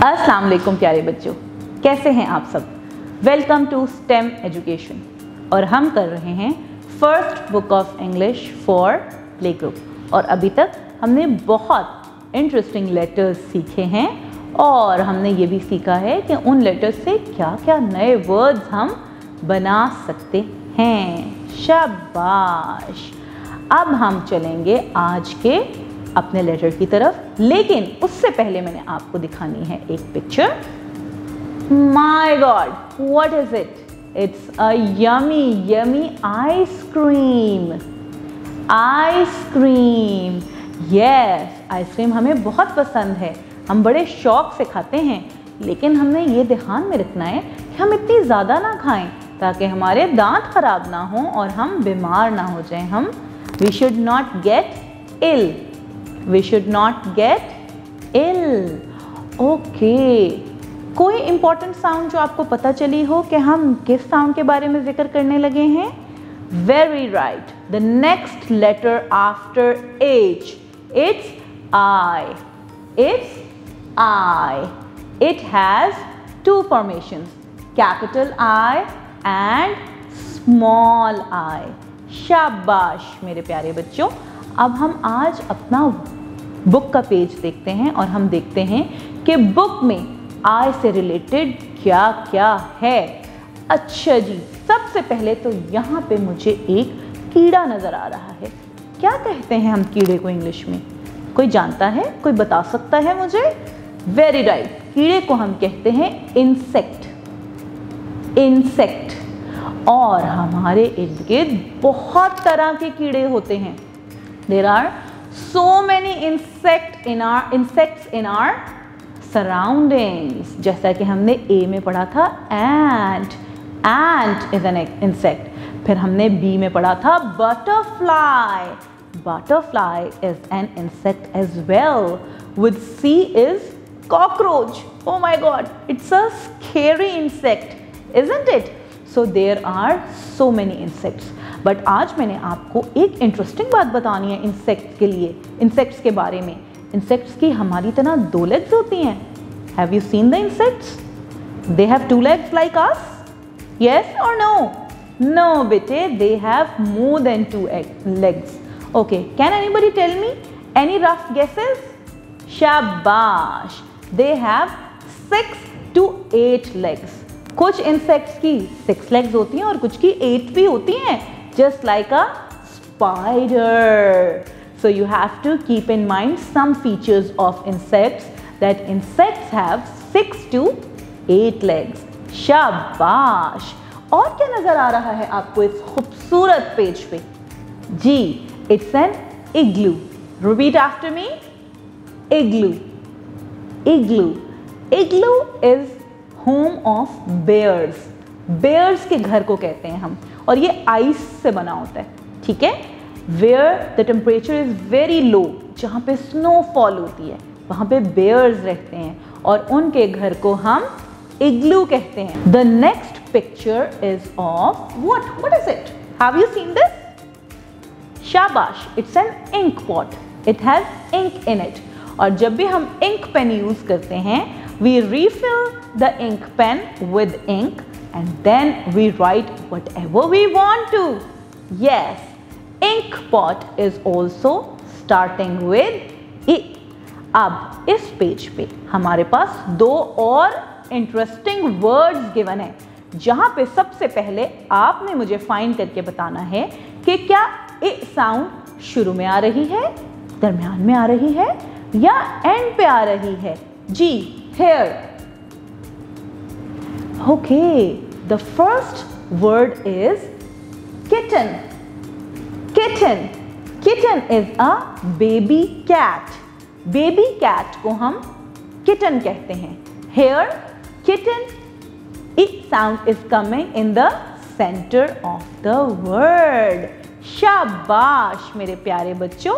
अस्सलाम वालेकुम प्यारे बच्चों, कैसे हैं आप सब। वेलकम टू स्टेम एजुकेशन और हम कर रहे हैं first book of English for play group. और अभी तक हमने बहुत इंटरेस्टिंग लेटर्स सीखे हैं और हमने ये भी सीखा है कि उन लेटर्स से क्या क्या नए वर्ड्स हम बना सकते हैं। शाबाश। अब हम चलेंगे आज के अपने लेटर की तरफ, लेकिन उससे पहले मैंने आपको दिखानी है एक picture. My God, what is it? It's a yummy yummy ice cream. Ice cream, yes, ice cream हमें बहुत पसंद है, हम बड़े शौक से खाते हैं, लेकिन हमने ये ध्यान में रखना है कि हम इतनी ज़्यादा ना खाएं ताकि हमारे दांत खराब ना हों और हम बीमार ना हो जाएं। We should not get ill. We should not get ill. Okay. कोई इंपॉर्टेंट साउंड जो आपको पता चली हो कि हम किस साउंड के बारे में जिक्र करने लगे हैं? Very right. The next letter after H. It's I. It's I. It has two formations, capital I and small I. शाबाश मेरे प्यारे बच्चों। अब हम आज अपना बुक का पेज देखते हैं और हम देखते हैं कि बुक में आई से रिलेटेड क्या क्या है। अच्छा जी, सबसे पहले तो यहाँ पे मुझे एक कीड़ा नज़र आ रहा है। क्या कहते हैं हम कीड़े को इंग्लिश में? कोई जानता है? कोई बता सकता है मुझे? वेरी राइट, कीड़े को हम कहते हैं इंसेक्ट। इंसेक्ट। और हमारे इर्द गिर्द बहुत तरह के कीड़े होते हैं। There are so many insects in our surroundings. जैसा कि हमने A में पढ़ा था ant. Ant is an insect. फिर हमने B में पढ़ा था butterfly. Butterfly is an insect as well. With C is cockroach. Oh my God, it's a scary insect, isn't it? So there are so many insects. But आज मैंने आपको एक interesting बात बतानी है इंसेक्ट्स के लिए, इंसेक्ट्स के बारे में। इंसेक्ट्स की हमारी तरह दो लेग्स होती हैं। Have you seen the insects? They have two legs like us? Yes और नो? नो बेटे, they have more than two legs. Okay, can anybody tell me any rough guesses? शाबाश। They have 6 to 8 legs. कुछ insects की 6 legs होती हैं और कुछ की 8 भी होती हैं, just like a spider. So you have to keep in mind some features of insects, that insects have 6 to 8 legs. शाबाश। और क्या नजर आ रहा है आपको इस खूबसूरत पेज पे? जी, it's an igloo. Repeat after me. Igloo. Igloo. Igloo is home of bears. Bears के घर को कहते हैं हम, और ये आइस से बना होता है, ठीक है। Where the temperature is very low, जहाँ पे स्नोफॉल होती है, वहाँ पे बेयर्स रहते हैं और उनके घर को हम इग्लू कहते हैं। The next picture is of what is it? Have you seen this? शाबाश, it's an ink pot. It has ink in it. और जब भी हम इंक पेन यूज करते हैं, we refill the ink pen with ink and then we write whatever we want to. Yes, ink pot is also starting with I. अब इस page पे हमारे पास दो और इंटरेस्टिंग वर्ड्स गिवन है, जहां पे सबसे पहले आपने मुझे फाइंड करके बताना है कि क्या I साउंड शुरू में आ रही है, दरमियान में आ रही है या एंड पे आ रही है। जी, here. Okay, the first word is kitten. Kitten. Kitten is a baby cat. Baby cat को हम kitten कहते हैं। Here, kitten, it sound is coming in the center of the word. शाबाश मेरे प्यारे बच्चों।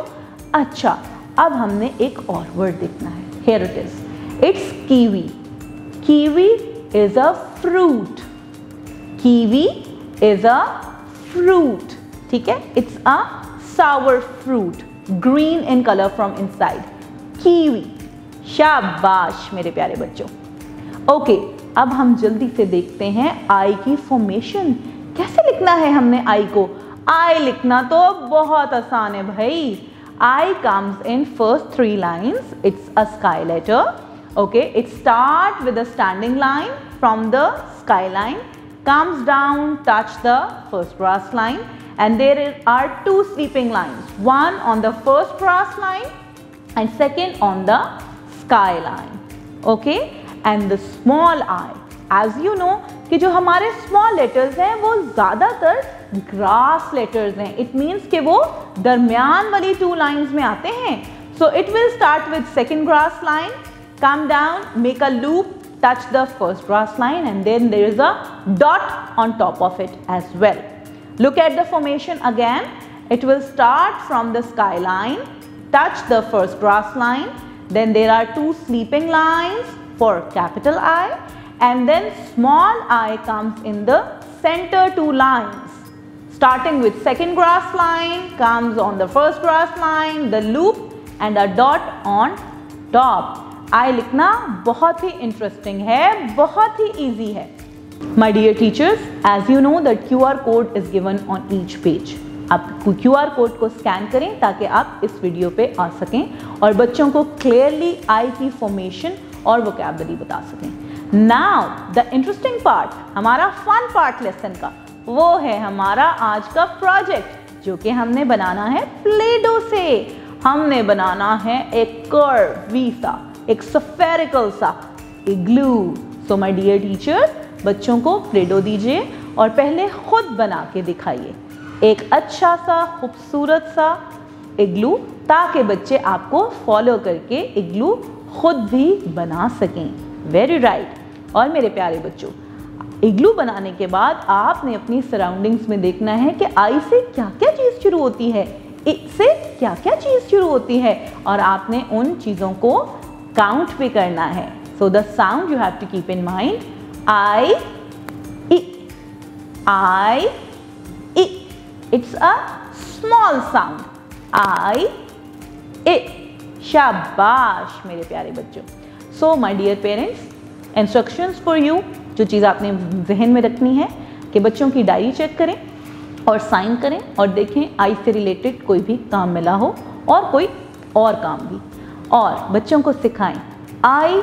अच्छा, अब हमने एक और वर्ड देखना है। Here it is. It's kiwi. Kiwi is a fruit. Kiwi is a fruit. ठीक है? It's a sour fruit, green in color from inside. Kiwi. शाबाश मेरे प्यारे बच्चों। ओके, अब हम जल्दी से देखते हैं आई की फॉर्मेशन। कैसे लिखना है हमने आई को? आई लिखना तो बहुत आसान है भाई। I comes in first 3 lines. It's a sky letter. Okay, it starts with a standing line from the skyline, comes down, touch the first grass line, and there are 2 sleeping lines. One on the first grass line and second on the skyline. Okay, and the small I. As you know कि जो हमारे small letters हैं वो ज़्यादातर grass letters हैं। It means कि वो दरमियान वाली 2 लाइन्स में आते हैं। So it will start with second grass line, come down, make a loop, touch the first grass line, and then there is a dot on top of it as well. Look at the formation again. It will start from the skyline, touch the first grass line, then there are 2 sleeping lines for capital I, and then small I comes in the center 2 lines. Starting with second grass line, comes on the first grass line, the loop and a dot on top. I लिखना बहुत ही interesting है, बहुत ही easy है। My dear teachers, as you know that QR code is given on each page. आप QR code को scan करें ताकि आप इस वीडियो पे आ सकें और बच्चों को क्लियरली आई की फॉर्मेशन और वोकैबुलरी बता सकें। Now the interesting part, हमारा फन पार्ट लेसन का, वो है हमारा आज का प्रोजेक्ट जो कि हमने बनाना है प्ले-डो से। हमने बनाना है एक कर्व वी सा, एक स्फेरिकल सा इग्लू। सो माय डियर टीचर्स, बच्चों को प्ले-डो दीजिए और पहले खुद बना के दिखाइए एक अच्छा सा खूबसूरत सा इग्लू, ताकि बच्चे आपको फॉलो करके इग्लू खुद भी बना सकें। Very right. और मेरे प्यारे बच्चों, इग्लू बनाने के बाद आपने अपनी सराउंडिंग्स में देखना है कि आई से क्या क्या चीज़ शुरू होती है, इ से क्या क्या चीज़ शुरू होती है, और आपने उन चीज़ों को काउंट भी करना है। So the sound you have to keep in mind, I इ। It's a small sound, I इ। शाबाश मेरे प्यारे बच्चों। So my dear parents, instructions for you, जो चीज़ आपने जहन में रखनी है कि बच्चों की डायरी चेक करें और साइन करें और देखें आई से रिलेटेड कोई भी काम मिला हो और कोई और काम भी, और बच्चों को सिखाएं I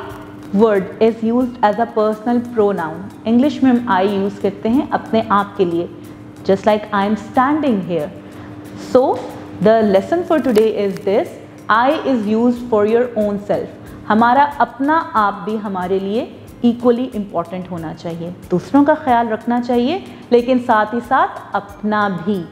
word is used as a personal pronoun. English में हम आई यूज़ करते हैं अपने आप के लिए, just like I am standing here. So the lesson for today is this, I is used for your own self. हमारा अपना आप भी हमारे लिए इक्वली इम्पॉर्टेंट होना चाहिए, दूसरों का ख्याल रखना चाहिए, लेकिन साथ ही साथ अपना भी।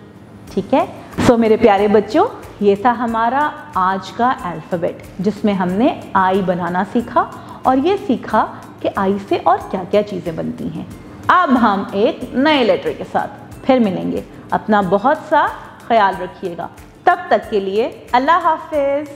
ठीक है। सो मेरे प्यारे बच्चों, ये था हमारा आज का अल्फ़ाबेट, जिसमें हमने आई बनाना सीखा और ये सीखा कि आई से और क्या क्या चीज़ें बनती हैं। अब हम एक नए लेटर के साथ फिर मिलेंगे। अपना बहुत सा ख्याल रखिएगा। तब तक के लिए अल्लाह हाफिज़।